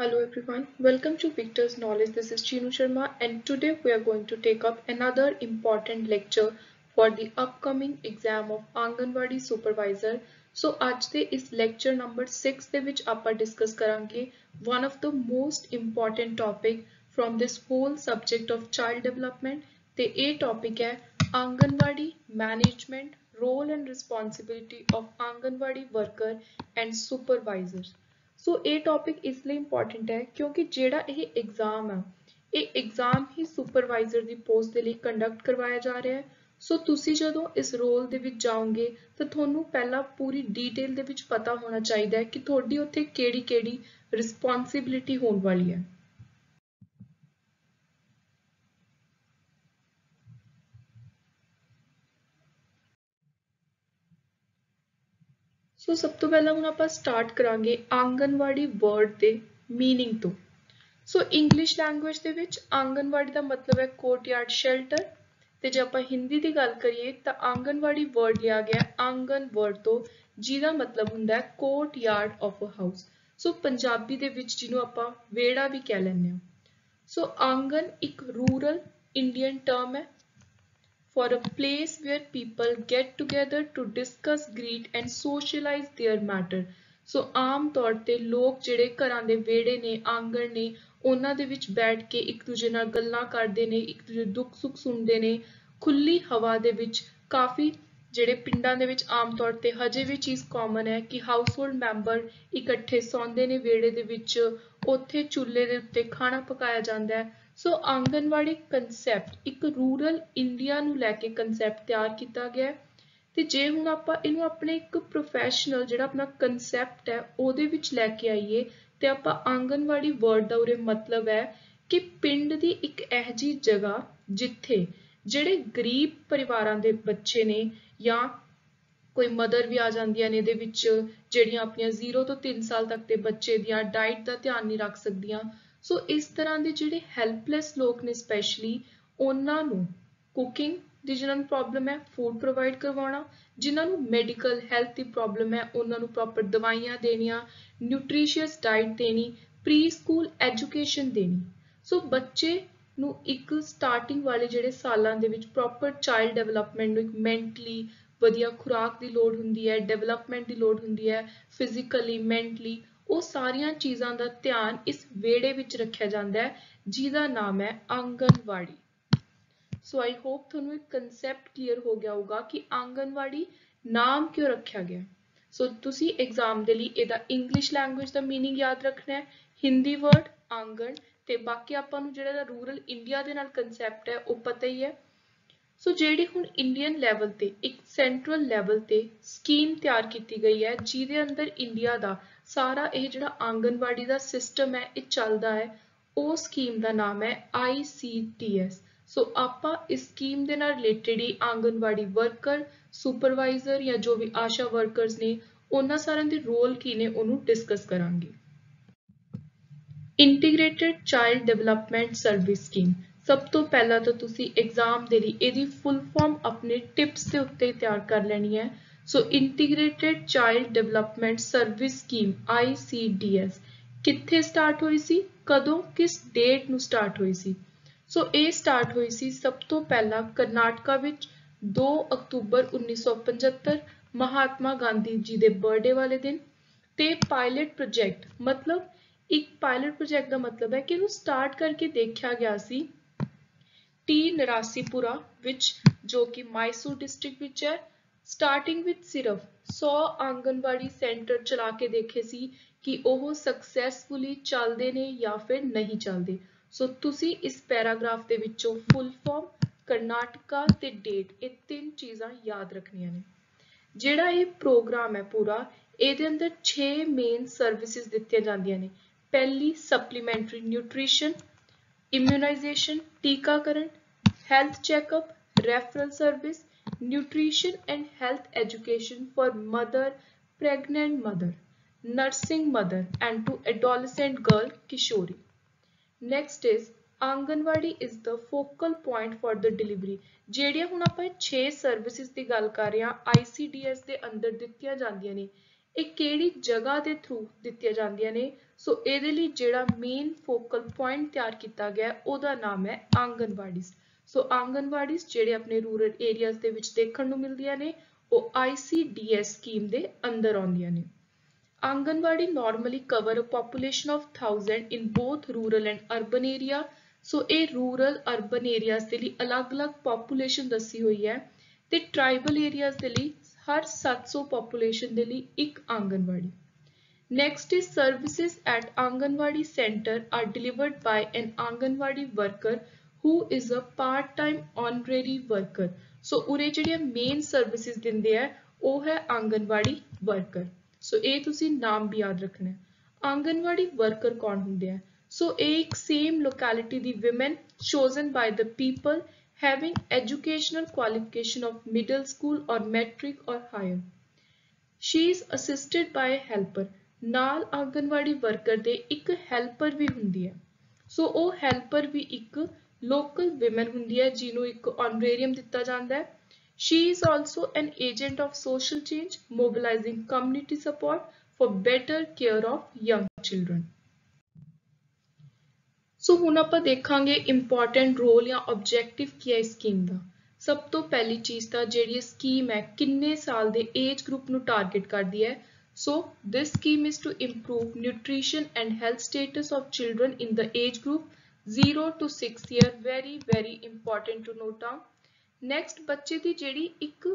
Hello everyone, welcome to Victor's Knowledge. This is Chinu Sharma and today we are going to take up another important lecture for the upcoming exam of Anganwadi Supervisor. So ਅੱਜ ਦੇ ਇਸ lecture number 6 ਦੇ ਵਿੱਚ ਆਪਾਂ discuss ਕਰਾਂਗੇ one of the most important topic from this whole subject of child development ਤੇ ਇਹ topic ਹੈ Anganwadi Management, Role and Responsibility of Anganwadi Worker and Supervisors। ਸੋ ਇਹ ਟੌਪਿਕ ਇਸ ਲਈ ਇੰਪੋਰਟੈਂਟ ਹੈ ਕਿਉਂਕਿ ਜਿਹੜਾ ਇਹ ਐਗਜ਼ਾਮ ਆ ਇਹ ਐਗਜ਼ਾਮ ਹੀ ਸੁਪਰਵਾਈਜ਼ਰ ਦੀ ਪੋਸਟ ਦੇ ਲਈ ਕੰਡਕਟ ਕਰਵਾਇਆ ਜਾ ਰਿਹਾ ਹੈ। ਸੋ ਤੁਸੀਂ ਜਦੋਂ ਇਸ ਰੋਲ ਦੇ ਵਿੱਚ ਜਾਓਗੇ ਤਾਂ ਤੁਹਾਨੂੰ ਪਹਿਲਾਂ ਪੂਰੀ ਡੀਟੇਲ ਦੇ ਵਿੱਚ ਪਤਾ ਹੋਣਾ ਚਾਹੀਦਾ ਹੈ ਕਿ ਤੁਹਾਡੀ ਉੱਥੇ ਕਿਹੜੀ ਰਿਸਪੌਂਸਿਬਿਲਿਟੀ ਹੋਣ ਵਾਲੀ ਹੈ। ਸੋ ਸਭ ਤੋਂ ਪਹਿਲਾਂ ਹੁਣ ਆਪਾਂ ਸਟਾਰਟ ਕਰਾਂਗੇ ਆਂਗਨਵਾੜੀ ਵਰਡ ਦੇ ਮੀਨਿੰਗ ਤੋਂ। ਸੋ ਇੰਗਲਿਸ਼ ਲੈਂਗੁਏਜ ਦੇ ਵਿੱਚ ਆਂਗਨਵਾੜੀ ਦਾ ਮਤਲਬ ਹੈ ਕੋਰਟਯਾਰਡ ਸ਼ੈਲਟਰ ਤੇ ਜੇ ਆਪਾਂ ਹਿੰਦੀ ਦੀ ਗੱਲ ਕਰੀਏ ਤਾਂ ਆਂਗਨਵਾੜੀ ਵਰਡ ਲਿਆ ਗਿਆ ਆਂਗਨ ਵਰਡ ਤੋਂ ਜਿਹਦਾ ਮਤਲਬ ਹੁੰਦਾ ਹੈ ਕੋਰਟਯਾਰਡ ਆਫ ਅ ਹਾਊਸ। ਸੋ ਪੰਜਾਬੀ ਦੇ ਵਿੱਚ ਜਿਹਨੂੰ ਆਪਾਂ ਵਿਹੜਾ ਵੀ ਕਹਿ ਲੈਂਦੇ ਹਾਂ। ਸੋ ਆਂਗਨ ਇੱਕ ਰੂਰਲ ਇੰਡੀਅਨ ਟਰਮ ਹੈ for a place where people get together to discuss, greet and socialize their matter। ਸੋ ਆਮ ਤੌਰ ਤੇ ਲੋਕ ਜਿਹੜੇ ਘਰਾਂ ਦੇ ਵਿਹੜੇ ਨੇ ਆਂਗਣ ਨੇ ਉਹਨਾਂ ਦੇ ਵਿੱਚ ਬੈਠ ਕੇ ਇੱਕ ਦੂਜੇ ਨਾਲ ਗੱਲਾਂ ਕਰਦੇ ਨੇ, ਇੱਕ ਦੂਜੇ ਦੁੱਖ ਸੁੱਖ ਸੁਣਦੇ ਨੇ ਖੁੱਲੀ ਹਵਾ ਦੇ ਵਿੱਚ। ਕਾਫੀ ਜਿਹੜੇ ਪਿੰਡਾਂ ਦੇ ਵਿੱਚ ਆਮ ਤੌਰ ਤੇ ਹਜੇ ਵੀ ਚੀਜ਼ ਕਾਮਨ ਹੈ ਕਿ ਹਾਊਸਹੋਲਡ ਮੈਂਬਰ ਇਕੱਠੇ ਸੌਂਦੇ ਨੇ ਵਿਹੜੇ ਦੇ ਵਿੱਚ, ਉੱਥੇ ਚੁੱਲ੍ਹੇ ਦੇ ਉੱਤੇ ਖਾਣਾ ਪਕਾਇਆ ਜਾਂਦਾ ਹੈ। ਸੋ ਆਂਗਨਵਾੜੀ ਕੰਸੈਪਟ ਇੱਕ ਰੂਰਲ ਇੰਡੀਆ ਨੂੰ ਲੈ ਕੇ ਕੰਸੈਪਟ ਤਿਆਰ ਕੀਤਾ ਗਿਆ ਤੇ ਜੇ ਹੁਣ ਆਪਾਂ ਇਹਨੂੰ ਆਪਣੇ ਇੱਕ ਪ੍ਰੋਫੈਸ਼ਨਲ ਜਿਹੜਾ ਆਪਣਾ ਕੰਸੈਪਟ ਹੈ ਉਹਦੇ ਵਿੱਚ ਲੈ ਕੇ ਆਈਏ ਤੇ ਆਪਾਂ ਆਂਗਨਵਾੜੀ ਵਰਡ ਦਾ ਉਰੇ ਮਤਲਬ ਹੈ ਕਿ ਪਿੰਡ ਦੀ ਇੱਕ ਇਹੋ ਜਿਹੀ ਜਗ੍ਹਾ ਜਿੱਥੇ ਜਿਹੜੇ ਗਰੀਬ ਪਰਿਵਾਰਾਂ ਦੇ ਬੱਚੇ ਨੇ ਜਾਂ ਕੋਈ ਮਦਰ ਵੀ ਆ ਜਾਂਦੀਆਂ ਨੇ ਇਹਦੇ ਵਿੱਚ ਜਿਹੜੀਆਂ ਆਪਣੀਆਂ 0 ਤੋਂ 3 ਸਾਲ ਤੱਕ ਦੇ ਬੱਚੇ ਦੀਆਂ ਡਾਈਟ ਦਾ ਧਿਆਨ ਨਹੀਂ ਰੱਖ ਸਕਦੀਆਂ। ਸੋ ਇਸ ਤਰ੍ਹਾਂ ਦੇ ਜਿਹੜੇ ਹੈਲਪਲੈਸ ਲੋਕ ਨੇ ਸਪੈਸ਼ਲੀ ਉਹਨਾਂ ਨੂੰ ਕੁਕਿੰਗ ਦੀ ਜਿਹਨਾਂ ਨੂੰ ਪ੍ਰੋਬਲਮ ਹੈ ਫੂਡ ਪ੍ਰੋਵਾਈਡ ਕਰਵਾਉਣਾ, ਜਿਨ੍ਹਾਂ ਨੂੰ ਮੈਡੀਕਲ ਹੈਲਥ ਦੀ ਪ੍ਰੋਬਲਮ ਹੈ ਉਹਨਾਂ ਨੂੰ ਪ੍ਰੋਪਰ ਦਵਾਈਆਂ ਦੇਣੀਆਂ, ਨਿਊਟ੍ਰੀਸ਼ੀਅਸ ਡਾਈਟ ਦੇਣੀ, ਪ੍ਰੀ ਸਕੂਲ ਐਜੂਕੇਸ਼ਨ ਦੇਣੀ। ਸੋ ਬੱਚੇ ਨੂੰ ਇੱਕ ਸਟਾਰਟਿੰਗ ਵਾਲੇ ਜਿਹੜੇ ਸਾਲਾਂ ਦੇ ਵਿੱਚ ਪ੍ਰੋਪਰ ਚਾਈਲਡ ਡਿਵੈਲਪਮੈਂਟ ਨੂੰ ਇੱਕ ਮੈਂਟਲੀ ਵਧੀਆ ਖੁਰਾਕ ਦੀ ਲੋੜ ਹੁੰਦੀ ਹੈ, ਡਿਵੈਲਪਮੈਂਟ ਦੀ ਲੋੜ ਹੁੰਦੀ ਹੈ, ਫਿਜ਼ੀਕਲੀ ਮੈਂਟਲੀ ਉਹ ਸਾਰੀਆਂ ਚੀਜ਼ਾਂ ਦਾ ਧਿਆਨ ਇਸ ਵਿਹੜੇ ਵਿੱਚ ਰੱਖਿਆ ਜਾਂਦਾ ਹੈ ਜਿਹਦਾ ਨਾਮ ਹੈ ਆਂਗਨਵਾੜੀ। ਸੋ ਆਈ ਹੋਪ ਤੁਹਾਨੂੰ ਇੱਕ ਕੰਸੈਪਟ ਕਲੀਅਰ ਹੋ ਗਿਆ ਹੋਊਗਾ ਕਿ ਆਂਗਨਵਾੜੀ ਨਾਮ ਕਿਉਂ ਰੱਖਿਆ ਗਿਆ। ਸੋ ਤੁਸੀਂ ਐਗਜ਼ਾਮ ਦੇ ਲਈ ਇਹਦਾ ਇੰਗਲਿਸ਼ ਲੈਂਗੁਏਜ ਦਾ ਮੀਨਿੰਗ ਯਾਦ ਰੱਖਣਾ ਹੈ, ਹਿੰਦੀ ਵਰਡ ਆਂਗਣ ਤੇ ਬਾਕੀ ਆਪਾਂ ਨੂੰ ਜਿਹੜਾ ਰੂਰਲ ਇੰਡੀਆ ਦੇ ਨਾਲ ਕੰਸੈਪਟ ਹੈ ਉਹ ਪਤਾ ਹੀ ਹੈ। ਸੋ ਜਿਹੜੀ ਹੁਣ ਇੰਡੀਅਨ ਲੈਵਲ ਤੇ ਇੱਕ ਸੈਂਟਰਲ ਲੈਵਲ ਤੇ ਸਕੀਮ ਤਿਆਰ ਕੀਤੀ ਗਈ ਹੈ ਜਿਹਦੇ ਅੰਦਰ ਇੰਡੀਆ ਦਾ ਸਾਰਾ ਇਹ ਜਿਹੜਾ ਆਂਗਨਵਾੜੀ ਦਾ ਸਿਸਟਮ ਹੈ ਇਹ ਚੱਲਦਾ ਹੈ, ਉਹ ਸਕੀਮ ਦਾ ਨਾਮ ਹੈ ICTS। ਸੋ ਆਪਾਂ ਇਸ ਸਕੀਮ ਦੇ ਨਾਲ ਰਿਲੇਟਡ ਹੀ ਆਂਗਨਵਾੜੀ ਵਰਕਰ, ਸੁਪਰਵਾਈਜ਼ਰ ਜਾਂ ਜੋ ਵੀ ਆਸ਼ਾ ਵਰਕਰਸ ਨੇ ਉਹਨਾਂ ਸਾਰਿਆਂ ਦੇ ਰੋਲ ਕੀ ਨੇ ਉਹਨੂੰ ਡਿਸਕਸ ਕਰਾਂਗੇ। Integrated child development service scheme. ਸਭ ਤੋਂ ਪਹਿਲਾਂ ਤਾਂ ਤੁਸੀਂ ਐਗਜ਼ਾਮ ਦੇ ਲਈ ਇਹਦੀ ਫੁੱਲ ਫਾਰਮ ਆਪਣੇ ਟਿਪਸ ਦੇ ਉੱਤੇ ਤਿਆਰ ਕਰ ਲੈਣੀ ਹੈ। So integrated child development service scheme ICDS ਕਿੱਥੇ ਸਟਾਰਟ ਹੋਈ ਸੀ, ਕਦੋਂ, ਕਿਸ ਡੇਟ ਨੂੰ ਸਟਾਰਟ ਹੋਈ ਸੀ। ਸੋ ਇਹ ਸਟਾਰਟ ਹੋਈ ਸੀ ਸਭ ਤੋਂ ਪਹਿਲਾਂ ਕਰਨਾਟਕਾ ਵਿੱਚ 2 ਅਕਤੂਬਰ 1975 ਮਹਾਤਮਾ ਗਾਂਧੀ ਜੀ ਦੇ ਬਰਥਡੇ ਵਾਲੇ ਦਿਨ। ਤੇ ਪਾਇਲਟ ਪ੍ਰੋਜੈਕਟ ਮਤਲਬ ਇੱਕ ਪਾਇਲਟ ਪ੍ਰੋਜੈਕਟ ਦਾ ਮਤਲਬ ਹੈ ਕਿ ਇਹਨੂੰ ਸਟਾਰਟ ਕਰਕੇ ਦੇਖਿਆ ਗਿਆ ਸੀ ਟੀ ਨਰਾਸੀਪੁਰਾ ਵਿੱਚ ਜੋ ਕਿ ਮਾਈਸੂਰ ਡਿਸਟ੍ਰਿਕਟ ਵਿੱਚ ਹੈ। ਸਟਾਰਟਿੰਗ ਵਿੱਚ ਸਿਰਫ 100 ਆਂਗਨਵਾੜੀ ਸੈਂਟਰ ਚਲਾ ਕੇ ਦੇਖੇ ਸੀ ਕਿ ਉਹ ਸਕਸੈਸਫੁਲੀ ਚੱਲਦੇ ਨੇ ਜਾਂ ਫਿਰ ਨਹੀਂ ਚੱਲਦੇ। ਸੋ ਤੁਸੀਂ ਇਸ ਪੈਰਾਗ੍ਰਾਫ ਦੇ ਵਿੱਚੋਂ ਫੁੱਲ ਫਾਰਮ, ਕਰਨਾਟਕਾ ਤੇ ਡੇਟ ਇਹ 3 ਚੀਜ਼ਾਂ ਯਾਦ ਰੱਖਣੀਆਂ ਨੇ। ਜਿਹੜਾ ਇਹ ਪ੍ਰੋਗਰਾਮ ਹੈ ਪੂਰਾ ਇਹਦੇ ਅੰਦਰ 6 ਮੇਨ ਸਰਵਿਸਿਜ਼ ਦਿੱਤੀਆਂ ਜਾਂਦੀਆਂ ਨੇ। ਪਹਿਲੀ ਸਪਲੀਮੈਂਟਰੀ ਨਿਊਟ੍ਰੀਸ਼ਨ, ਇਮਿਊਨਾਈਜੇਸ਼ਨ ਟੀਕਾਕਰਨ, health checkup, referral service, nutrition and health education for mother, pregnant mother, nursing mother and to adolescent girl Kishori। Next is anganwadi is the focal point for the delivery। ਜਿਹੜੀਆਂ ਹੁਣ ਆਪਾਂ 6 services ਦੀ ਗੱਲ ਕਰ ਰਹੇ ਹਾਂ ICDS ਦੇ ਅੰਦਰ ਦਿੱਤੀਆਂ ਜਾਂਦੀਆਂ ਨੇ ਇਹ ਕਿਹੜੀ ਜਗ੍ਹਾ ਦੇ ਥਰੂ ਦਿੱਤੀਆਂ ਜਾਂਦੀਆਂ ਨੇ। ਸੋ ਇਹਦੇ ਲਈ ਜਿਹੜਾ ਮੇਨ ਫੋਕਲ ਪੁਆਇੰਟ ਤਿਆਰ ਕੀਤਾ ਗਿਆ ਉਹਦਾ ਨਾਮ ਹੈ ਆਂਗਨਵਾੜੀਜ਼। ਸੋ ਆਂਗਨਵਾੜੀਜ਼ ਜਿਹੜੇ ਆਪਣੇ ਰੂਰਲ ਏਰੀਆਜ਼ ਦੇ ਵਿੱਚ ਦੇਖਣ ਨੂੰ ਮਿਲਦੀਆਂ ਨੇ ਉਹ ICDS ਸਕੀਮ ਦੇ ਅੰਦਰ ਆਉਂਦੀਆਂ ਨੇ। Anganwadi normally cover a population of 1000 in both rural and urban area। ਸੋ ਇਹ ਰੂਰਲ ਅਰਬਨ ਏਰੀਆਜ਼ ਦੇ ਲਈ ਅਲੱਗ-ਅਲੱਗ ਪੋਪੂਲੇਸ਼ਨ ਦੱਸੀ ਹੋਈ ਹੈ ਤੇ ਟ੍ਰਾਈਬਲ ਏਰੀਆਜ਼ ਦੇ ਲਈ ਹਰ 700 ਪੋਪੂਲੇਸ਼ਨ ਦੇ ਲਈ ਇੱਕ anganwadi. Next is services at Anganwadi center are delivered by an Anganwadi worker who is a part-time honorary worker। ਸੋ ਉਰੇ ਜਿਹੜੀਆਂ ਮੇਨ ਸਰਵਿਸਿਜ਼ ਦਿੰਦੇ ਆ ਉਹ ਹੈ ਆਂਗਨਵਾੜੀ ਵਰਕਰ। ਸੋ ਇਹ ਤੁਸੀਂ ਨਾਮ ਵੀ ਯਾਦ ਰੱਖਣਾ ਹੈ। ਆਂਗਨਵਾੜੀ ਵਰਕਰ ਕੌਣ ਹੁੰਦੇ ਆ? ਸੋ ਇਹ ਇੱਕ same locality the women chosen by the people having educational qualification of middle school or metric or higher। She is assisted by a helper। ਨਾਲ ਆਂਗਨਵਾੜੀ ਵਰਕਰ ਦੇ ਇੱਕ ਹੈਲਪਰ ਵੀ ਹੁੰਦੀ ਹੈ। ਸੋ ਉਹ ਹੈਲਪਰ ਵੀ ਇੱਕ ਲੋਕਲ ਵਿਮਨ ਹੁੰਦੀ ਹੈ ਜਿਹਨੂੰ ਇੱਕ ਆਨਰੇਰੀਅਮ ਦਿੱਤਾ ਜਾਂਦਾ ਹੈ। She is also an agent of social change, mobilizing community support for better care of young children। ਸੋ ਹੁਣ ਆਪਾਂ ਦੇਖਾਂਗੇ ਇੰਪੋਰਟੈਂਟ ਰੋਲ ਜਾਂ ਆਬਜੈਕਟਿਵ ਕੀ ਹੈ ਇਸ ਸਕੀਮ ਦਾ। ਸਭ ਤੋਂ ਪਹਿਲੀ ਚੀਜ਼ ਤਾਂ ਜਿਹੜੀ ਇਹ ਸਕੀਮ ਹੈ ਕਿੰਨੇ ਸਾਲ ਦੇ ਏਜ ਗਰੁੱਪ ਨੂੰ ਟਾਰਗੇਟ ਕਰਦੀ ਹੈ। So this scheme is to improve nutrition and health status of children in the age group 0 to 6 year। very important to note down। Next ਬੱਚੇ ਦੀ ਜਿਹੜੀ ਇੱਕ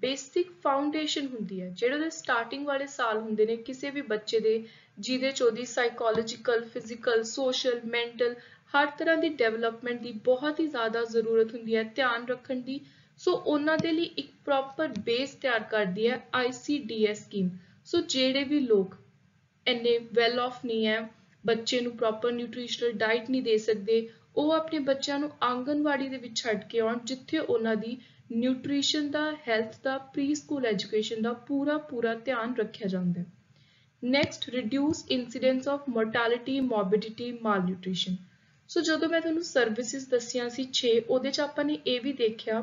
ਬੇਸਿਕ ਫਾਊਂਡੇਸ਼ਨ ਹੁੰਦੀ ਹੈ ਜਿਹੜੇ ਉਹਦੇ ਸਟਾਰਟਿੰਗ ਵਾਲੇ ਸਾਲ ਹੁੰਦੇ ਨੇ ਕਿਸੇ ਵੀ ਬੱਚੇ ਦੇ ਜਿਹਦੇ ਚ ਉਹਦੀ ਸਾਈਕੋਲੋਜੀਕਲ ਫਿਜ਼ੀਕਲ ਸੋਸ਼ਲ ਮੈਂਟਲ ਹਰ ਤਰ੍ਹਾਂ ਦੀ ਡਿਵੈਲਪਮੈਂਟ ਦੀ ਬਹੁਤ ਹੀ ਜ਼ਿਆਦਾ ਜ਼ਰੂਰਤ ਹੁੰਦੀ ਹੈ ਧਿਆਨ ਰੱਖਣ ਦੀ। ਸੋ ਉਹਨਾਂ ਦੇ ਲਈ ਇੱਕ ਪ੍ਰੋਪਰ ਬੇਸ ਤਿਆਰ ਕਰਦੀ ਹੈ ICDS ਸਕੀਮ। ਸੋ ਜਿਹੜੇ ਵੀ ਲੋਕ ਇੰਨੇ ਵੈਲ ਆਫ ਨਹੀਂ ਹੈ ਬੱਚੇ ਨੂੰ ਪ੍ਰੋਪਰ ਨਿਊਟ੍ਰੀਸ਼ਨਲ ਡਾਈਟ ਨਹੀਂ ਦੇ ਸਕਦੇ ਉਹ ਆਪਣੇ ਬੱਚਿਆਂ ਨੂੰ ਆਂਗਨਵਾੜੀ ਦੇ ਵਿੱਚ ਛੱਡ ਕੇ ਆਉਣ ਜਿੱਥੇ ਉਹਨਾਂ ਦੀ ਨਿਊਟ੍ਰੀਸ਼ਨ ਦਾ ਹੈਲਥ ਦਾ ਪ੍ਰੀ ਸਕੂਲ ਐਜੂਕੇਸ਼ਨ ਦਾ ਪੂਰਾ ਧਿਆਨ ਰੱਖਿਆ ਜਾਂਦਾ ਹੈ। Next reduce incidence of mortality morbidity malnutrition. So ਜਦੋਂ ਮੈਂ ਤੁਹਾਨੂੰ ਸਰਵਿਸਿਜ਼ ਦੱਸੀਆਂ ਸੀ 6 ਉਹਦੇ 'ਚ ਆਪਾਂ ਨੇ ਇਹ ਵੀ ਦੇਖਿਆ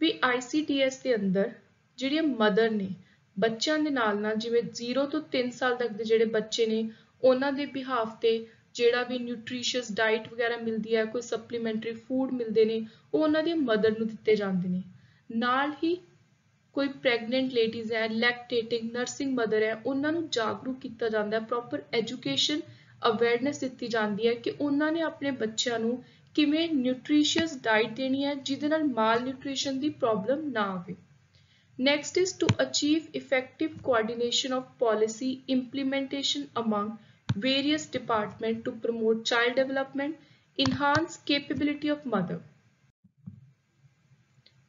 ਵੀ ICDS ਦੇ ਅੰਦਰ ਜਿਹੜੀਆਂ ਮਦਰ ਨੇ ਬੱਚਿਆਂ ਦੇ ਨਾਲ ਜਿਵੇਂ 0 ਤੋਂ 3 ਸਾਲ ਤੱਕ ਦੇ ਜਿਹੜੇ ਬੱਚੇ ਨੇ ਉਹਨਾਂ ਦੇ ਬਿਹਾਫ ਤੇ ਜਿਹੜਾ ਵੀ ਨਿਊਟ੍ਰੀਸ਼ੀਅਸ ਡਾਈਟ ਵਗੈਰਾ ਮਿਲਦੀ ਹੈ ਕੋਈ ਸਪਲੀਮੈਂਟਰੀ ਫੂਡ ਮਿਲਦੇ ਨੇ ਉਹ ਉਹਨਾਂ ਦੀ ਮਦਰ ਨੂੰ ਦਿੱਤੇ ਜਾਂਦੇ ਨੇ। ਨਾਲ ਹੀ ਕੋਈ ਪ੍ਰੈਗਨੈਂਟ ਲੇਡੀਜ਼ ਹੈ ਲੈਕਟੇਟਿੰਗ ਨਰਸਿੰਗ ਮਦਰ ਹੈ ਉਹਨਾਂ ਨੂੰ ਜਾਗਰੂਕ ਕੀਤਾ ਜਾਂਦਾ ਹੈ ਪ੍ਰੋਪਰ ਐਜੂਕੇਸ਼ਨ ਅਵੇਅਰਨੈਸ ਦਿੱਤੀ ਜਾਂਦੀ ਹੈ ਕਿ ਉਹਨਾਂ ਨੇ ਆਪਣੇ ਬੱਚਿਆਂ ਨੂੰ ਕਿਵੇਂ ਨਿਊਟ੍ਰੀਸ਼ੀਅਸ ਡਾਈਟ ਦੇਣੀ ਹੈ ਜਿਹਦੇ ਨਾਲ ਮਾਲ ਨਿਊਟ੍ਰੀਸ਼ਨ ਦੀ ਪ੍ਰੋਬਲਮ ਨਾ ਆਵੇ। Next is to achieve effective coordination of policy implementation among various departments to promote child development, enhance capability of mother।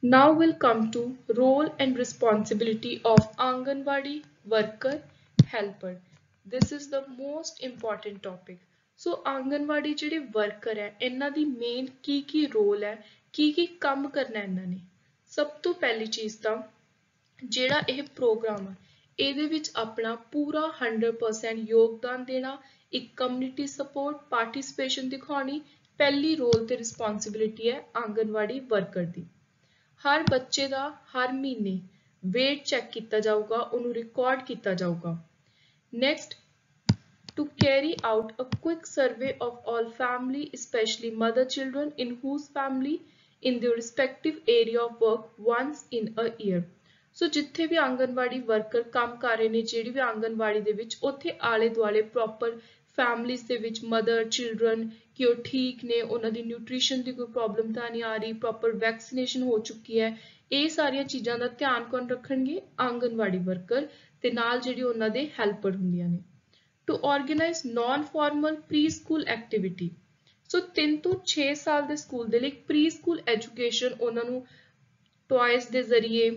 Now we'll come to role and responsibility of Anganwadi worker helper। This is the most important topic। So Anganwadi ਜਿਹੜੇ worker ਹੈ ਇਹਨਾਂ ਦੀ main ਕੀ role ਹੈ ਕੀ ਕੰਮ ਕਰਨਾ ਇਹਨਾਂ ਨੇ। ਸਭ ਤੋਂ ਪਹਿਲੀ ਚੀਜ਼ ਤਾਂ ਜਿਹੜਾ ਇਹ ਪ੍ਰੋਗਰਾਮ ਹੈ ਇਹਦੇ ਵਿੱਚ ਆਪਣਾ ਪੂਰਾ 100% ਯੋਗਦਾਨ ਦੇਣਾ ਇੱਕ ਕਮਿਊਨਿਟੀ ਸਪੋਰਟ ਪਾਰਟਿਸਿਪੇਸ਼ਨ ਦਿਖਾਉਣੀ ਪਹਿਲੀ ਰੋਲ ਤੇ ਰਿਸਪੌਂਸਿਬਿਲਿਟੀ ਹੈ ਆਂਗਨਵਾੜੀ ਵਰਕਰ ਦੀ। ਹਰ ਬੱਚੇ ਦਾ ਹਰ ਮਹੀਨੇ weight ਚੈੱਕ ਕੀਤਾ ਜਾਊਗਾ ਉਹਨੂੰ ਰਿਕਾਰਡ ਕੀਤਾ ਜਾਊਗਾ। Next to carry out a quick survey of all family especially mother children in whose family in their respective area of work once in a year। ਸੋ ਜਿੱਥੇ ਵੀ anganwadi worker ਕੰਮ ਕਰ ਰਹੇ ਨੇ ਜਿਹੜੀ ਵੀ ਆਂਗਨਵਾੜੀ ਦੇ ਵਿੱਚ ਉੱਥੇ ਆਲੇ ਦੁਆਲੇ ਪ੍ਰੋਪਰ ਫੈਮਲੀਜ਼ ਦੇ ਵਿੱਚ ਮਦਰ ਚਿਲਡਰਨ ਕਿ ਉਹ ਠੀਕ ਨੇ ਉਹਨਾਂ ਦੀ ਨਿਊਟ੍ਰੀਸ਼ਨ ਦੀ ਕੋਈ ਪ੍ਰੋਬਲਮ ਤਾਂ ਨਹੀਂ ਆ ਰਹੀ ਪ੍ਰੋਪਰ ਵੈਕਸੀਨੇਸ਼ਨ ਹੋ ਚੁੱਕੀ ਹੈ ਇਹ ਸਾਰੀਆਂ ਚੀਜ਼ਾਂ ਦਾ ਧਿਆਨ ਕੌਣ ਰੱਖਣਗੇ ਆਂਗਨਵਾੜੀ ਵਰਕਰ ਤੇ ਨਾਲ ਜਿਹੜੀ ਉਹਨਾਂ ਦੇ ਹੈਲਪਰ ਹੁੰਦੀਆਂ ਨੇ। To organise non formal preschool activity. So 3 ਤੋਂ 6 ਸਾਲ ਦੇ ਸਕੂਲ ਦੇ ਲਈ ਪ੍ਰੀ ਸਕੂਲ ਐਜੂਕੇਸ਼ਨ ਉਹਨਾਂ ਨੂੰ ਟॉयਜ਼ ਦੇ ਜ਼ਰੀਏ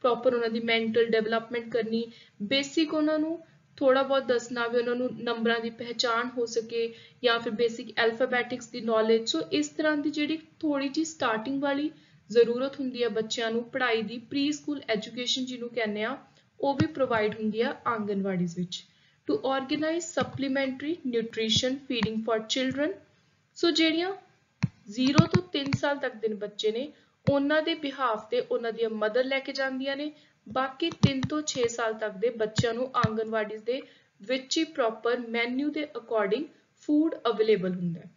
ਪ੍ਰੋਪਰ ਉਹਨਾਂ ਦੀ ਮੈਂਟਲ ਡਿਵੈਲਪਮੈਂਟ ਕਰਨੀ ਬੇਸਿਕ ਉਹਨਾਂ ਨੂੰ ਥੋੜਾ ਬਹੁਤ ਦੱਸਣਾ ਵੀ ਉਹਨਾਂ ਨੂੰ ਨੰਬਰਾਂ ਦੀ ਪਹਿਚਾਣ ਹੋ ਸਕੇ ਜਾਂ ਫਿਰ ਬੇਸਿਕ ਐਲਫਾਬੈਟਿਕਸ ਦੀ ਨੌਲੇਜ। ਸੋ ਇਸ ਤਰ੍ਹਾਂ ਦੀ ਜਿਹੜੀ ਥੋੜੀ ਜਿਹੀ ਸਟਾਰਟਿੰਗ ਵਾਲੀ ਜ਼ਰੂਰਤ ਹੁੰਦੀ ਹੈ ਬੱਚਿਆਂ ਨੂੰ ਪੜ੍ਹਾਈ ਦੀ ਪ੍ਰੀ ਸਕੂਲ ਐਜੂਕੇਸ਼ਨ ਜਿਹਨੂੰ ਕਹਿੰਦੇ ਆ ਉਹ ਵੀ ਪ੍ਰੋਵਾਈਡ ਹੁੰਦੀ ਆ ਆਂਗਨਵਾੜੀਜ਼ ਵਿੱਚ। To organise supplementary nutrition feeding for children. So ਜਿਹੜੀਆਂ 0 ਤੋਂ 3 ਸਾਲ ਤੱਕ ਦੇ ਬੱਚੇ ਨੇ ਉਹਨਾਂ ਦੇ ਬਿਹਾਫ ਤੇ ਉਹਨਾਂ ਦੀਆਂ ਮਦਰ ਲੈ ਕੇ ਜਾਂਦੀਆਂ ਨੇ ਬਾਕੀ 3 ਤੋਂ 6 ਸਾਲ ਤੱਕ ਦੇ ਬੱਚਿਆਂ ਨੂੰ ਆਂਗਨਵਾੜੀ ਦੇ ਵਿੱਚ ਹੀ ਪ੍ਰੋਪਰ ਮੈਨੂ ਦੇ ਅਕੋਰਡਿੰਗ ਫੂਡ ਅਵੇਲੇਬਲ ਹੁੰਦਾ ਹੈ।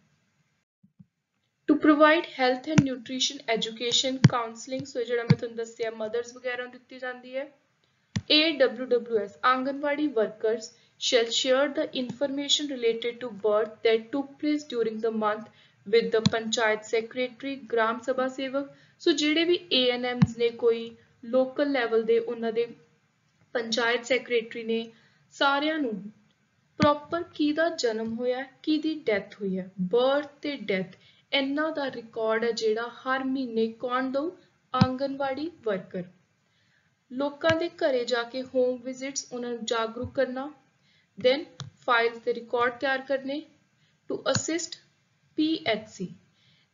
To provide health and nutrition education counseling, so ਜਿਹੜਾ ਮੈਂ ਤੁਹਾਨੂੰ ਦੱਸਿਆ ਮਦਰਸ ਵਗੈਰਾ ਨੂੰ ਦਿੱਤੀ ਜਾਂਦੀ ਹੈ। AWWS Anganwadi workers shall share the information related to birth that took place during the month with the Panchayat Secretary, Gram Sabha Sevak। So ਜਿਹੜੇ ਵੀ ANMs ਨੇ ਕੋਈ local level ਦੇ ਉਹਨਾਂ ਦੇ ਪੰਚਾਇਤ ਸੈਕਟਰੀ ਨੇ ਸਾਰਿਆਂ ਨੂੰ ਪ੍ਰੋਪਰ ਕਿਹਦਾ ਜਨਮ ਹੋਇਆ ਕਿਹਦੀ ਡੈਥ ਹੋਈ ਹੈ ਬਰਥ ਤੇ ਡੈਥ ਇਹਨਾਂ ਦਾ ਰਿਕਾਰਡ ਹੈ ਜਿਹੜਾ ਹਰ ਮਹੀਨੇ ਕੌਣ ਦਊ ਆਂਗਨਵਾੜੀ ਵਰਕਰ। ਲੋਕਾਂ ਦੇ ਘਰੇ ਜਾ ਕੇ ਹੋਮ ਵਿਜ਼ਿਟਸ ਉਹਨਾਂ ਨੂੰ ਜਾਗਰੂਕ ਕਰਨਾ ਦੈਨ ਫਾਈਲਸ ਦੇ ਰਿਕਾਰਡ ਤਿਆਰ ਕਰਨੇ ਟੂ ਅਸਿਸਟ PHC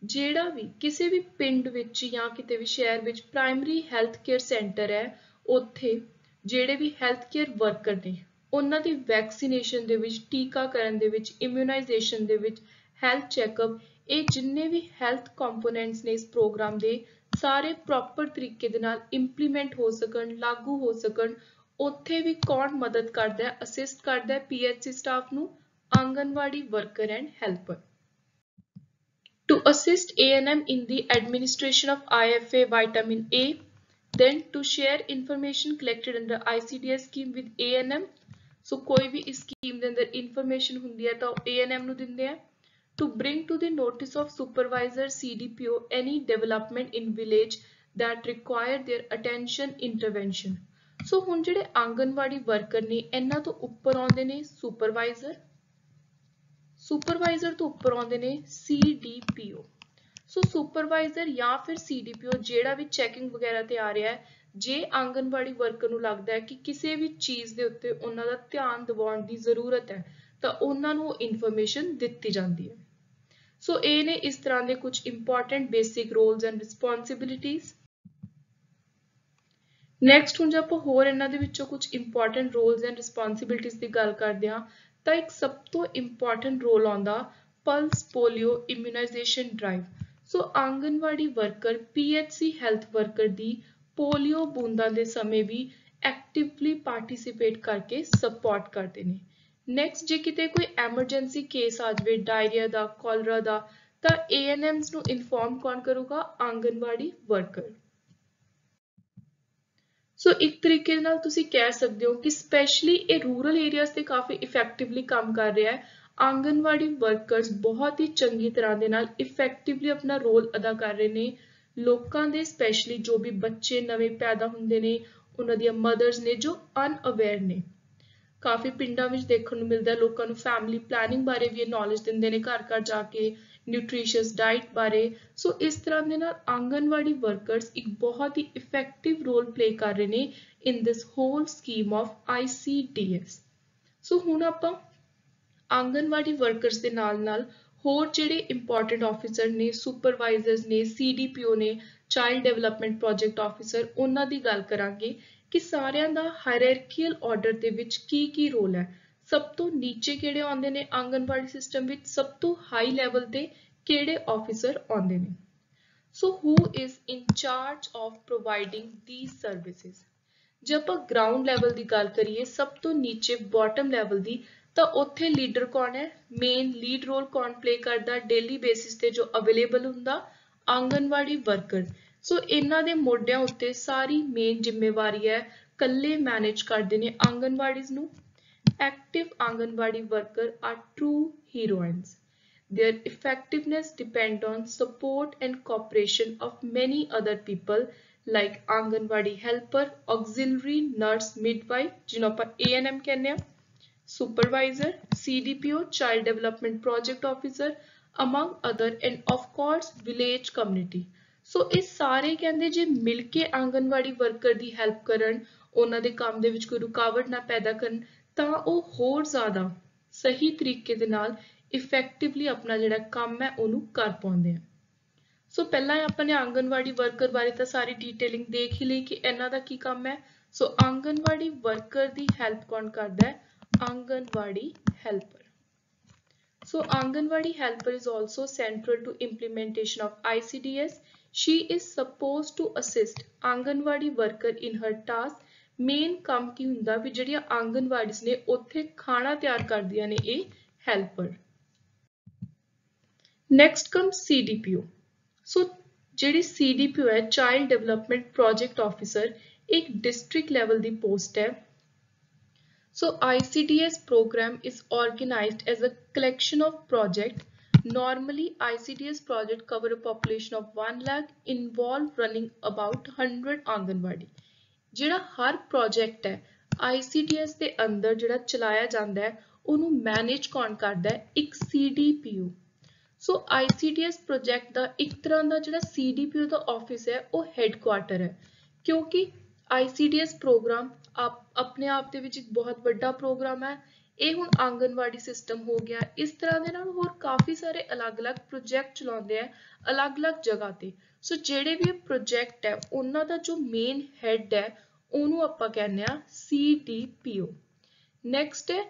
ਜਿਹੜਾ ਵੀ ਕਿਸੇ ਵੀ ਪਿੰਡ ਵਿੱਚ ਜਾਂ ਕਿਤੇ ਵੀ ਸ਼ਹਿਰ ਵਿੱਚ ਪ੍ਰਾਇਮਰੀ ਹੈਲਥ ਕੇਅਰ ਸੈਂਟਰ ਹੈ ਉੱਥੇ ਜਿਹੜੇ ਵੀ ਹੈਲਥ ਕੇਅਰ ਵਰਕਰ ਨੇ ਉਹਨਾਂ ਦੀ ਵੈਕਸੀਨੇਸ਼ਨ ਦੇ ਵਿੱਚ ਟੀਕਾਕਰਨ ਦੇ ਵਿੱਚ ਇਮਿਊਨਾਈਜੇਸ਼ਨ ਦੇ ਵਿੱਚ ਹੈਲਥ ਚੈੱਕਅਪ ਇਹ ਜਿੰਨੇ ਵੀ ਹੈਲਥ ਕੰਪੋਨੈਂਟਸ ਨੇ ਇਸ ਪ੍ਰੋਗਰਾਮ ਦੇ ਸਾਰੇ ਪ੍ਰੋਪਰ ਤਰੀਕੇ ਦੇ ਨਾਲ ਇੰਪਲੀਮੈਂਟ ਹੋ ਸਕਣ ਲਾਗੂ ਹੋ ਸਕਣ ਉੱਥੇ ਵੀ ਕੌਣ ਮਦਦ ਕਰਦਾ ਹੈ ਅਸਿਸਟ ਕਰਦਾ ਹੈ PHC ਸਟਾਫ ਨੂੰ anganwadi worker and helper. To assist ANM in the administration of IFA vitamin A, then to share information collected under ICDS scheme with ANM, so कोई भी इस scheme ਦੇ ਅੰਦਰ information ਹੁੰਦੀ ਹੈ ਤਾਂ ANM ਨੂੰ ਦਿੰਦੇ ਆ। To bring to the notice of supervisor CDPO any development in village that require their attention intervention। So ਹੁਣ ਜਿਹੜੇ ਆਂਗਨਵਾੜੀ ਵਰਕਰ ਨੇ ਇਹਨਾਂ ਤੋਂ ਉੱਪਰ ਆਉਂਦੇ ਨੇ supervisor ਤੋਂ ਉੱਪਰ ਆਉਂਦੇ ਨੇ CDPO। ਸੋ ਸੁਪਰਵਾਈਜ਼ਰ ਜਾਂ ਫਿਰ CDPO ਜਿਹੜਾ ਵੀ ਚੈਕਿੰਗ ਵਗੈਰਾ ਤੇ ਆ ਰਿਹਾ ਹੈ ਜੇ ਆਂਗਨਵਾੜੀ ਵਰਕਰ ਨੂੰ ਲੱਗਦਾ ਹੈ ਕਿ ਕਿਸੇ ਵੀ ਚੀਜ਼ ਦੇ ਉੱਤੇ ਉਹਨਾਂ ਦਾ ਧਿਆਨ ਦਿਵਾਉਣ ਦੀ ਜ਼ਰੂਰਤ ਹੈ ਤਾਂ ਉਹਨਾਂ ਨੂੰ ਇਨਫੋਰਮੇਸ਼ਨ ਦਿੱਤੀ ਜਾਂਦੀ ਹੈ। ਸੋ ਇਹ ਨੇ ਇਸ ਤਰ੍ਹਾਂ ਦੇ ਕੁਝ important basic roles and responsibilities. Next ਹੁਣ ਜੇ ਆਪਾਂ ਹੋਰ ਇਹਨਾਂ ਦੇ ਵਿੱਚੋਂ ਕੁਝ ਇੰਪੋਰਟੈਂਟ ਰੋਲਸ ਐਂਡ ਰਿਸਪੌਂਸਿਬਿਲਿਟੀਜ਼ ਦੀ ਗੱਲ ਕਰਦੇ ਹਾਂ ਤਾਂ ਇੱਕ ਸਭ ਤੋਂ ਇੰਪੋਰਟੈਂਟ ਰੋਲ ਆਉਂਦਾ pulse polio immunisation drive. So anganwadi worker PHC health worker ਦੀ ਪੋਲੀਓ ਬੂੰਦਾਂ ਦੇ ਸਮੇਂ ਵੀ ਐਕਟਿਵਲੀ ਪਾਰਟਿਸਿਪੇਟ ਕਰਕੇ ਸਪੋਰਟ ਕਰਦੇ ਨੇ। ਨੈਕਸਟ ਜੇ ਕਿਤੇ ਕੋਈ ਐਮਰਜੈਂਸੀ ਕੇਸ ਆ ਜਾਵੇ ਡਾਇਰੀਆ ਦਾ ਕੋਲਰਾ ਦਾ ਤਾਂ ANMs ਨੂੰ ਇਨਫੋਰਮ ਕੌਣ ਕਰੂਗਾ ਆਂਗਨਵਾੜੀ ਵਰਕਰ। ਸੋ ਇੱਕ ਤਰੀਕੇ ਨਾਲ ਤੁਸੀਂ ਕਹਿ ਸਕਦੇ ਹੋ ਕਿ ਸਪੈਸ਼ਲੀ ਇਹ ਰੂਰਲ ਏਰੀਆਜ਼ ਤੇ ਕਾਫੀ ਇਫੈਕਟਿਵਲੀ ਕੰਮ ਕਰ ਰਿਹਾ ਹੈ। ਆਂਗਨਵਾੜੀ ਵਰਕਰਸ ਬਹੁਤ ਹੀ ਚੰਗੀ ਤਰ੍ਹਾਂ ਦੇ ਨਾਲ ਇਫੈਕਟਿਵਲੀ ਆਪਣਾ ਰੋਲ ਅਦਾ ਕਰ ਰਹੇ ਨੇ ਲੋਕਾਂ ਦੇ ਸਪੈਸ਼ਲੀ ਜੋ ਵੀ ਬੱਚੇ ਨਵੇਂ ਪੈਦਾ ਹੁੰਦੇ ਨੇ ਉਹਨਾਂ ਦੀਆਂ ਮਦਰਸ ਨੇ ਜੋ ਅਨਅਵੇਅਰ ਨੇ। ਕਾਫੀ ਪਿੰਡਾਂ ਵਿੱਚ ਦੇਖਣ ਨੂੰ ਮਿਲਦਾ ਲੋਕਾਂ ਨੂੰ ਫੈਮਿਲੀ ਪਲੈਨਿੰਗ ਬਾਰੇ ਵੀ ਇਹ ਨੌਲੇਜ ਦਿੰਦੇ ਨੇ ਘਰ ਘਰ ਜਾ ਕੇ ਨਿਊਟ੍ਰੀਸ਼ੀਅਸ ਡਾਈਟ ਬਾਰੇ। ਸੋ ਇਸ ਤਰ੍ਹਾਂ ਦੇ ਨਾਲ ਆਂਗਨਵਾੜੀ ਵਰਕਰਸ ਇੱਕ ਬਹੁਤ ਹੀ ਇਫੈਕਟਿਵ ਰੋਲ ਪਲੇ ਕਰ ਰਹੇ ਨੇ in this whole scheme of ICDS। So ਹੁਣ ਆਪਾਂ ਆਂਗਨਵਾੜੀ ਵਰਕਰਸ ਦੇ ਨਾਲ ਹੋਰ ਜਿਹੜੇ ਇੰਪੋਰਟੈਂਟ ਆਫਿਸਰ ਨੇ ਸੁਪਰਵਾਈਜ਼ਰਸ ਨੇ CDPO ਨੇ ਚਾਈਲਡ ਡਿਵੈਲਪਮੈਂਟ ਪ੍ਰੋਜੈਕਟ ਆਫਿਸਰ ਉਹਨਾਂ ਦੀ ਗੱਲ ਕਰਾਂਗੇ ਕਿ ਸਾਰਿਆਂ ਦਾ ਹਾਇਰਾਰਕੀਅਲ ਆਰਡਰ ਦੇ ਵਿੱਚ ਕੀ ਰੋਲ ਹੈ। ਸਭ ਤੋਂ ਨੀਚੇ ਕਿਹੜੇ ਆਉਂਦੇ ਨੇ ਆਂਗਨਵਾੜੀ ਸਿਸਟਮ ਵਿੱਚ ਸਭ ਤੋਂ ਹਾਈ ਲੈਵਲ ਤੇ ਕਿਹੜੇ ਆਫਿਸਰ ਆਉਂਦੇ ਨੇ। So who is in charge of providing these services. ਜੇ ਆਪਾਂ ਗਰਾਊਂਡ ਲੈਵਲ ਦੀ ਗੱਲ ਕਰੀਏ ਸਭ ਤੋਂ ਨੀਚੇ ਬਾਟਮ ਲੈਵਲ ਦੀ ਤਾਂ ਉੱਥੇ ਲੀਡਰ ਕੌਣ ਹੈ ਮੇਨ ਲੀਡ ਰੋਲ ਕੌਣ ਪਲੇ ਕਰਦਾ ਡੇਲੀ ਬੇਸਿਸ ਤੇ ਜੋ ਅਵੇਲੇਬਲ ਹੁੰਦਾ ਆਂਗਨਵਾੜੀ ਵਰਕਰ। ਸੋ ਇਹਨਾਂ ਦੇ ਮੋਢਿਆਂ ਉੱਤੇ ਸਾਰੀ ਮੇਨ ਜ਼ਿੰਮੇਵਾਰੀ ਹੈ ਕੱਲੇ ਮੈਨੇਜ ਕਰਦੇ ਨੇ ਆਂਗਨਵਾੜੀਜ਼ ਨੂੰ। Active Anganwadi workers are true heroines. Their effectiveness depends on support and cooperation of many other people like Anganwadi helper, auxiliary nurse, midwife, ਜਿਹਨੂੰ ਆਪਾਂ ANM ਕਹਿੰਦੇ ਆ, supervisor, CDPO, child development project officer, among other, and of course village community. ਸੋ ਇਹ ਸਾਰੇ ਕਹਿੰਦੇ ਜੇ ਮਿਲ ਕੇ anganwadi worker ਦੀ help ਕਰਨ ਉਹਨਾਂ ਦੇ ਕੰਮ ਦੇ ਵਿੱਚ ਕੋਈ ਰੁਕਾਵਟ ਨਾ ਪੈਦਾ ਕਰਨ ਤਾਂ ਉਹ ਹੋਰ ਜ਼ਿਆਦਾ ਸਹੀ ਤਰੀਕੇ ਦੇ ਨਾਲ ਇਫੈਕਟਿਵਲੀ ਆਪਣਾ ਜਿਹੜਾ ਕੰਮ ਹੈ ਉਹਨੂੰ ਕਰ ਪਾਉਂਦੇ ਆ। ਸੋ ਪਹਿਲਾਂ ਆਪਾਂ ਨੇ ਆਂਗਨਵਾੜੀ ਵਰਕਰ ਬਾਰੇ ਤਾਂ ਸਾਰੀ ਡੀਟੇਲਿੰਗ ਦੇਖ ਹੀ ਲਈ ਕਿ ਇਹਨਾਂ ਦਾ ਕੀ ਕੰਮ ਹੈ। ਸੋ ਆਂਗਨਵਾੜੀ ਵਰਕਰ ਦੀ ਹੈਲਪ ਕੌਣ ਕਰਦਾ ਹੈ anganwadi helper. So Anganwadi helper is also central to implementation of ICDS. She is supposed to assist Anganwadi worker in her task main ਕੰਮ ਕੀ ਹੁੰਦਾ ਵੀ ਜਿਹੜੀਆਂ ਆਂਗਨਵਾੜੀਜ਼ ਨੇ ਉੱਥੇ ਖਾਣਾ ਤਿਆਰ ਕਰਦੀਆਂ ਨੇ ਇਹ ਹੈਲਪਰ। ਨੈਕਸਟ ਕਮ CDPO। ਸੋ ਜਿਹੜੀ CDPO ਹੈ ਚਾਈਲਡ ਡਿਵੈਲਪਮੈਂਟ ਪ੍ਰੋਜੈਕਟ ਆਫਿਸਰ, ਇੱਕ ਡਿਸਟ੍ਰਿਕਟ ਲੈਵਲ ਦੀ ਪੋਸਟ ਹੈ। So ICDS program is organized as a collection of projects. Normally ICDS project cover a population of 1 lakh, involve running about 100 anganwadi. ਜਿਹੜਾ ਹਰ project ਹੈ ICDS ਦੇ ਅੰਦਰ ਜਿਹੜਾ ਚਲਾਇਆ ਜਾਂਦਾ ਹੈ ਉਹਨੂੰ ਮੈਨੇਜ ਕੌਣ ਕਰਦਾ ਹੈ? ਇੱਕ CDPO। ਸੋ ICDS ਪ੍ਰੋਜੈਕਟ ਦਾ ਇੱਕ ਤਰ੍ਹਾਂ ਦਾ ਜਿਹੜਾ CDPO ਦਾ ਆਫਿਸ ਹੈ ਉਹ ਹੈੱਡਕੁਆਰਟਰ ਹੈ, ਕਿਉਂਕਿ ICDS ਪ੍ਰੋਗਰਾਮ ਆਪਣੇ ਆਪ ਦੇ ਵਿੱਚ ਇੱਕ ਬਹੁਤ ਵੱਡਾ ਪ੍ਰੋਗਰਾਮ ਹੈ। ਇਹ ਹੁਣ ਆਂਗਨਵਾੜੀ ਸਿਸਟਮ ਹੋ ਗਿਆ। ਇਸ ਤਰ੍ਹਾਂ ਦੇ ਨਾਲ ਹੋਰ ਕਾਫੀ ਸਾਰੇ ਅਲੱਗ-ਅਲੱਗ ਪ੍ਰੋਜੈਕਟ ਚਲਾਉਂਦੇ ਆ ਅਲੱਗ-ਅਲੱਗ ਜਗ੍ਹਾ ਤੇ। ਸੋ ਜਿਹੜੇ ਵੀ ਪ੍ਰੋਜੈਕਟ ਹੈ ਉਹਨਾਂ ਦਾ ਜੋ ਮੇਨ ਹੈਡ ਹੈ ਉਹਨੂੰ ਆਪਾਂ ਕਹਿੰਦੇ ਆ CDPO। ਨੈਕਸਟ ਹੈ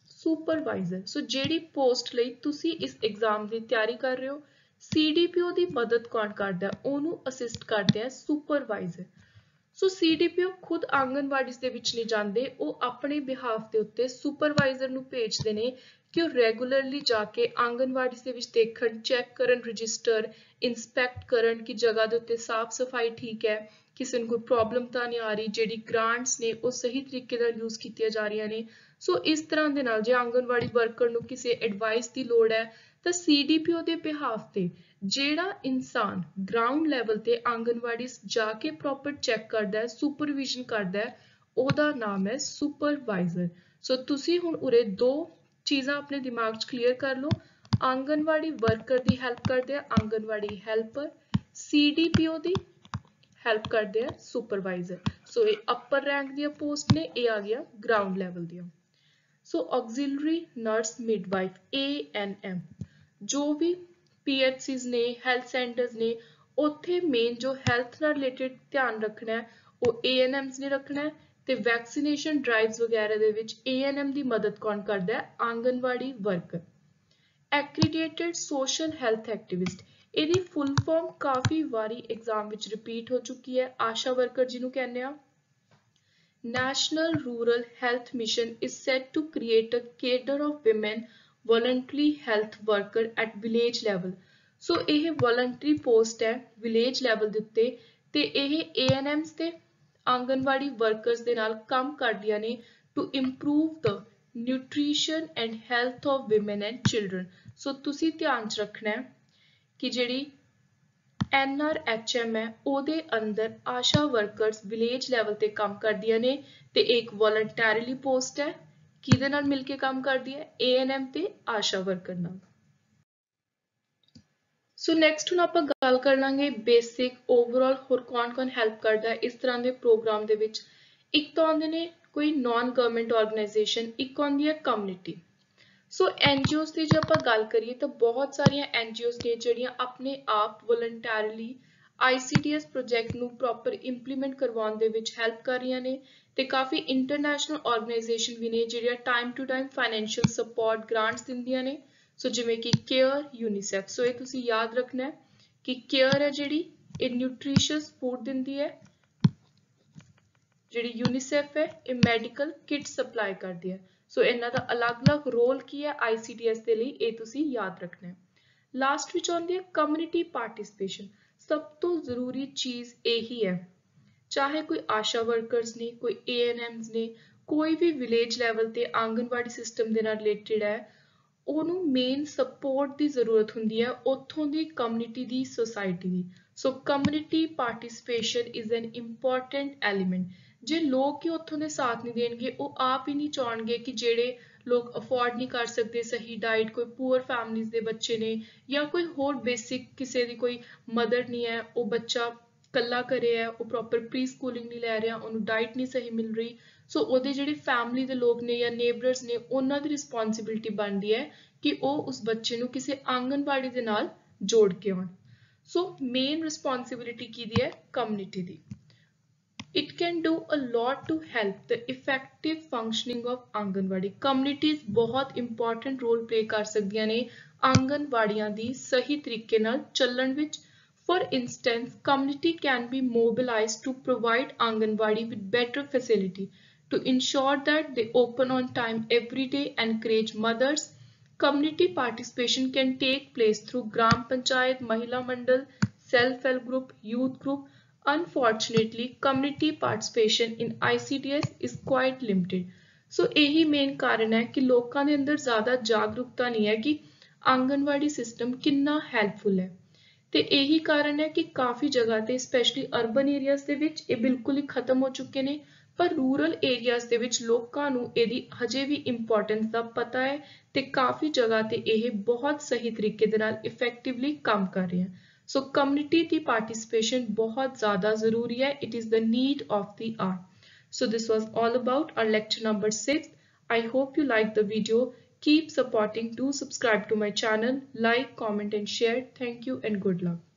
ਸੁਪਰਵਾਈਜ਼ਰ। ਸੋ ਜਿਹੜੀ ਪੋਸਟ ਲਈ ਤੁਸੀਂ ਇਸ ਐਗਜ਼ਾਮ ਦੀ ਤਿਆਰੀ ਕਰ ਰਹੇ ਹੋ CDPO ਦੀ ਮਦਦ ਕੌਣ ਕਰਦਾ? ਉਹਨੂੰ ਅਸਿਸਟ ਕਰਦੇ ਆ ਸੁਪਰਵਾਈਜ਼ਰ। ਸੋ CDPO ਖੁਦ ਆਂਗਨਵਾੜੀ ਦੇ ਵਿੱਚ ਨਹੀਂ ਜਾਂਦੇ, ਉਹ ਆਪਣੇ ਬਿਹਾਫ ਦੇ ਉੱਤੇ ਸੁਪਰਵਾਈਜ਼ਰ ਨੂੰ ਭੇਜਦੇ ਨੇ ਕਿ ਉਹ ਰੈਗੂਲਰਲੀ ਜਾ ਕੇ ਆਂਗਨਵਾੜੀ ਦੇ ਵਿੱਚ ਦੇਖਣ, ਚੈੱਕ ਕਰਨ, ਰਜਿਸਟਰ, ਇੰਸਪੈਕਟ ਕਰਨ ਕਿ ਜਗ੍ਹਾ ਦੇ ਉੱਤੇ ਸਾਫ਼ ਸਫਾਈ ਠੀਕ ਹੈ, ਕਿਸੇ ਨੂੰ ਕੋਈ ਪ੍ਰੋਬਲਮ ਤਾਂ ਨਹੀਂ ਆ ਰਹੀ, ਜਿਹੜੀ ਗ੍ਰਾਂਟਸ ਨੇ ਉਹ ਸਹੀ ਤਰੀਕੇ ਨਾਲ ਯੂਜ਼ ਕੀਤੀਆਂ ਜਾ ਰਹੀਆਂ ਨੇ। ਸੋ ਇਸ ਤਰ੍ਹਾਂ ਦੇ ਨਾਲ ਜੇ ਆਂਗਨਵਾੜੀ ਵਰਕਰ ਨੂੰ ਕਿਸੇ ਐਡਵਾਈਸ ਦੀ ਲੋੜ ਹੈ ਤਾਂ CDPO ਦੇ ਬਿਹਾਫ ਤੇ ਜਿਹੜਾ ਇਨਸਾਨ ਗਰਾਊਂਡ ਲੈਵਲ ਤੇ ਆਂਗਨਵਾੜੀ ਜਾ ਕੇ ਪ੍ਰੋਪਰ ਚੈੱਕ ਕਰਦਾ ਹੈ, ਸੁਪਰਵਿਜ਼ਨ ਕਰਦਾ ਹੈ, ਉਹਦਾ ਨਾਮ ਹੈ ਸੁਪਰਵਾਈਜ਼ਰ। ਸੋ ਤੁਸੀਂ ਹੁਣ ਉਰੇ ਦੋ ਚੀਜ਼ਾਂ ਆਪਣੇ ਦਿਮਾਗ 'ਚ ਕਲੀਅਰ ਕਰ ਲਓ, ਆਂਗਨਵਾੜੀ ਵਰਕਰ ਦੀ ਹੈਲਪ ਕਰਦੇ ਆ ਆਂਗਨਵਾੜੀ ਹੈਲਪਰ, CDPO ਦੀ ਹੈਲਪ ਕਰਦੇ ਆ ਸੁਪਰਵਾਈਜ਼ਰ। ਸੋ ਇਹ ਅਪਰ ਰੈਂਕ ਦੀਆਂ ਪੋਸਟ ਨੇ, ਇਹ ਆ ਗਿਆ ਗਰਾਊਂਡ ਲੈਵਲ ਦੀਆਂ। ਸੋ ਆਕਸਿਲਰੀ ਨਰਸ ਮਿਡਵਾਈਫ ANM, ਜੋ ਵੀ PHCs ਨੇ, ਹੈਲਥ ਸੈਂਟਰਸ ਨੇ, ਉੱਥੇ ਮੇਨ ਜੋ ਹੈਲਥ ਨਾਲ ਰਿਲੇਟਡ ਧਿਆਨ ਰੱਖਣਾ ਹੈ ਉਹ ANMs ਨੇ ਰੱਖਣਾ ਹੈ। ਤੇ ਵੈਕਸੀਨੇਸ਼ਨ ਡਰਾਈਵਸ ਵਗੈਰਾ ਦੇ ਵਿੱਚ ANM ਦੀ ਮਦਦ ਕੌਣ ਕਰਦਾ ਹੈ? Anganwadi worker. Accredited social health activist, ਇਹਦੀ ਫੁੱਲ ਫਾਰਮ ਕਾਫੀ ਵਾਰੀ ਐਗਜ਼ਾਮ ਵਿੱਚ ਰਿਪੀਟ ਹੋ ਚੁੱਕੀ ਹੈ। ਆਸ਼ਾ ਵਰਕਰ ਜਿਹਨੂੰ ਕਹਿੰਦੇ ਆ। National Rural Health Mission is set to create a cadre of women voluntary health worker at village level। ਸੋ ਇਹ voluntary post ਹੈ village level ਦੇ ਉੱਤੇ ਤੇ ਇਹ ANMs ਤੇ ਆਂਗਨਵਾੜੀ ਵਰਕਰਸ ਦੇ ਨਾਲ ਕੰਮ ਕਰਦੀਆਂ ਨੇ to improve the nutrition and health of women and children। ਸੋ ਤੁਸੀਂ ਧਿਆਨ 'ਚ ਰੱਖਣਾ ਹੈ ਕਿ ਜਿਹੜੀ NRHM ਹੈ ਉਹਦੇ ਅੰਦਰ ਆਸ਼ਾ ਵਰਕਰਸ ਵਿਲੇਜ ਲੈਵਲ ਤੇ ਕੰਮ ਕਰਦੀਆਂ ਨੇ ਤੇ ਇੱਕ ਵੋਲੰਟੈਰੀਲੀ ਪੋਸਟ ਹੈ। ਕਿਹਦੇ ਨਾਲ ਮਿਲ ਕੇ ਕੰਮ ਕਰਦੀ ਹੈ? ANM ਤੇ ਆਸ਼ਾ ਵਰਕਰ ਨਾਲ। ਸੋ ਨੈਕਸਟ ਹੁਣ ਆਪਾਂ ਗੱਲ ਕਰ ਲਾਂਗੇ ਬੇਸਿਕ ਓਵਰਆਲ ਹੋਰ ਕੌਣ-ਕੌਣ ਹੈਲਪ ਕਰਦਾ ਹੈ ਇਸ ਤਰ੍ਹਾਂ ਦੇ ਪ੍ਰੋਗਰਾਮ ਦੇ ਵਿੱਚ। ਇੱਕ ਤਾਂ ਆਉਂਦੇ ਨੇ ਕੋਈ ਨਾਨ ਗਵਰਨਮੈਂਟ ਆਰਗੇਨਾਈਜੇਸ਼ਨ, ਇੱਕ ਆਉਂਦੀ ਹੈ ਕਮਿਊਨਿਟੀ। ਸੋ NGOs ਦੀ ਜੇ ਆਪਾਂ ਗੱਲ ਕਰੀਏ ਤਾਂ ਬਹੁਤ ਸਾਰੀਆਂ NGOs ਨੇ ਜਿਹੜੀਆਂ ਆਪਣੇ ਆਪ ਵੋਲੰਟੈਰੀਲੀ ICDS ਪ੍ਰੋਜੈਕਟ ਨੂੰ ਪ੍ਰੋਪਰ ਇੰਪਲੀਮੈਂਟ ਕਰਵਾਉਣ ਦੇ ਵਿੱਚ ਹੈਲਪ ਕਰ ਰਹੀਆਂ ਨੇ ਤੇ ਕਾਫੀ ਇੰਟਰਨੈਸ਼ਨਲ ਆਰਗੇਨਾਈਜੇਸ਼ਨ ਵੀ ਨੇ ਜਿਹੜੀਆਂ time to time financial support grants ਦਿੰਦੀਆਂ ਨੇ। ਸੋ ਜਿਵੇਂ ਕਿ ਕੇਅਰ, ਯੂਨੀਸੈਫ। ਸੋ ਇਹ ਤੁਸੀਂ ਯਾਦ ਰੱਖਣਾ ਹੈ ਕਿ ਕੇਅਰ ਹੈ ਜਿਹੜੀ ਇਹ ਨਿਊਟ੍ਰੀਸ਼ੀਅਸ ਫੂਡ ਦਿੰਦੀ ਹੈ, ਜਿਹੜੀ ਯੂਨੀਸੈਫ ਹੈ ਇਹ ਮੈਡੀਕਲ ਕਿਟ ਸਪਲਾਈ ਕਰਦੀ ਹੈ। ਸੋ ਇਹਨਾਂ ਦਾ ਅਲੱਗ-ਅਲੱਗ ਰੋਲ ਕੀ ਹੈ ICDS ਦੇ ਲਈ, ਇਹ ਤੁਸੀਂ ਯਾਦ ਰੱਖਣਾ ਹੈ। ਲਾਸਟ ਵਿੱਚ ਆਉਂਦੀ ਹੈ ਕਮਿਊਨਿਟੀ ਪਾਰਟਿਸਿਪੇਸ਼ਨ। ਸਭ ਤੋਂ ਜ਼ਰੂਰੀ ਚੀਜ਼ ਇਹੀ ਹੈ, ਚਾਹੇ ਕੋਈ ਆਸ਼ਾ ਵਰਕਰਸ ਨੇ, ਕੋਈ ANMs ਨੇ, ਕੋਈ ਵੀ ਵਿਲੇਜ ਲੈਵਲ ਤੇ ਆਂਗਨਵਾੜੀ ਸਿਸਟਮ ਦੇ ਨਾਲ ਰਿਲੇਟਡ ਹੈ, ਉਹਨੂੰ ਮੇਨ ਸਪੋਰਟ ਦੀ ਜ਼ਰੂਰਤ ਹੁੰਦੀ ਹੈ ਉੱਥੋਂ ਦੀ ਕਮਿਊਨਿਟੀ ਦੀ, ਸੋਸਾਇਟੀ ਦੀ। So community participation is an important element. ਜੇ ਲੋਕ ਹੀ ਉੱਥੋਂ ਦੇ ਸਾਥ ਨਹੀਂ ਦੇਣਗੇ, ਉਹ ਆਪ ਹੀ ਨਹੀਂ ਚਾਹਣਗੇ ਕਿ ਜਿਹੜੇ ਲੋਕ ਅਫੋਰਡ ਨਹੀਂ ਕਰ ਸਕਦੇ ਸਹੀ ਡਾਈਟ, ਕੋਈ ਪੂਅਰ ਫੈਮਲੀਜ਼ ਦੇ ਬੱਚੇ ਨੇ ਜਾਂ ਕੋਈ ਹੋਰ ਬੇਸਿਕ ਕਿਸੇ ਦੀ ਕੋਈ ਮਦਰ ਨਹੀਂ ਹੈ, ਉਹ ਬੱਚਾ ਕੱਲਾ ਘਰੇ ਹੈ, ਉਹ ਪ੍ਰੋਪਰ ਪ੍ਰੀ ਸਕੂਲਿੰਗ ਨਹੀਂ ਲੈ ਰਿਹਾ, ਉਹਨੂੰ ਡਾਈਟ ਨਹੀਂ ਸਹੀ ਮਿਲ ਰਹੀ। ਸੋ ਉਹਦੇ ਜਿਹੜੇ ਫੈਮਲੀ ਦੇ ਲੋਕ ਨੇ ਜਾਂ ਨੇਬਰਸ ਨੇ ਉਹਨਾਂ ਦੀ ਰਿਸਪੌਂਸਿਬਿਲਿਟੀ ਬਣਦੀ ਹੈ ਕਿ ਉਹ ਉਸ ਬੱਚੇ ਨੂੰ ਕਿਸੇ ਆਂਗਨਵਾੜੀ ਦੇ ਨਾਲ ਜੋੜ ਕੇ ਆਉਣ। ਸੋ ਮੇਨ ਰਿਸਪੌਂਸਿਬਿਲਿਟੀ ਕਿਹਦੀ ਹੈ? Community the. It can do a lot to help the effective functioning of anganwadi. Communities ਬਹੁਤ ਇੰਪੋਰਟੈਂਟ ਰੋਲ ਪਲੇ ਕਰ ਸਕਦੀਆਂ ਨੇ ਆਂਗਨਵਾੜੀਆਂ ਦੀ ਸਹੀ ਤਰੀਕੇ ਨਾਲ ਚੱਲਣ ਵਿੱਚ। For instance, community can be mobilized to provide Anganwadi with better facility to ensure that they open on time every day and encourage mothers. Community participation can take place through Gram Panchayat, Mahila Mandal, self-help group, youth group. Unfortunately, community participation in ICDS is quite limited. ਸੋ ਇਹੀ main ਕਾਰਨ ਹੈ ਕਿ ਲੋਕਾਂ ਦੇ ਅੰਦਰ ਜ਼ਿਆਦਾ ਜਾਗਰੂਕਤਾ ਨਹੀਂ ਹੈ ਕਿ ਆਂਗਨਵਾੜੀ ਸਿਸਟਮ ਕਿੰਨਾ ਹੈਲਪਫੁਲ ਹੈ। ਤੇ ਇਹੀ ਕਾਰਨ ਹੈ ਕਿ ਕਾਫੀ ਜਗ੍ਹਾ ਤੇ ਸਪੈਸ਼ਲੀ ਅਰਬਨ ਏਰੀਆਜ਼ ਦੇ ਵਿੱਚ ਇਹ ਬਿਲਕੁਲ ਹੀ ਖਤਮ ਹੋ ਚੁੱਕੇ ਨੇ, ਪਰ ਰੂਰਲ ਏਰੀਆਜ਼ ਦੇ ਵਿੱਚ ਲੋਕਾਂ ਨੂੰ ਇਹਦੀ ਹਜੇ ਵੀ ਇੰਪੋਰਟੈਂਸ ਦਾ ਪਤਾ ਹੈ ਤੇ ਕਾਫੀ ਜਗ੍ਹਾ ਤੇ ਇਹ ਬਹੁਤ ਸਹੀ ਤਰੀਕੇ ਦੇ ਨਾਲ ਇਫੈਕਟਿਵਲੀ ਕੰਮ ਕਰ ਰਹੇ ਹਨ। ਸੋ ਕਮਿਊਨਿਟੀ ਦੀ ਪਾਰਟਿਸਿਪੇਸ਼ਨ ਬਹੁਤ ਜ਼ਿਆਦਾ ਜ਼ਰੂਰੀ ਹੈ। It is the need of the hour. So this was all about our lecture number 6. I hope you liked the video. Keep supporting. Do subscribe to my channel, like, comment and share. Thank you and good luck.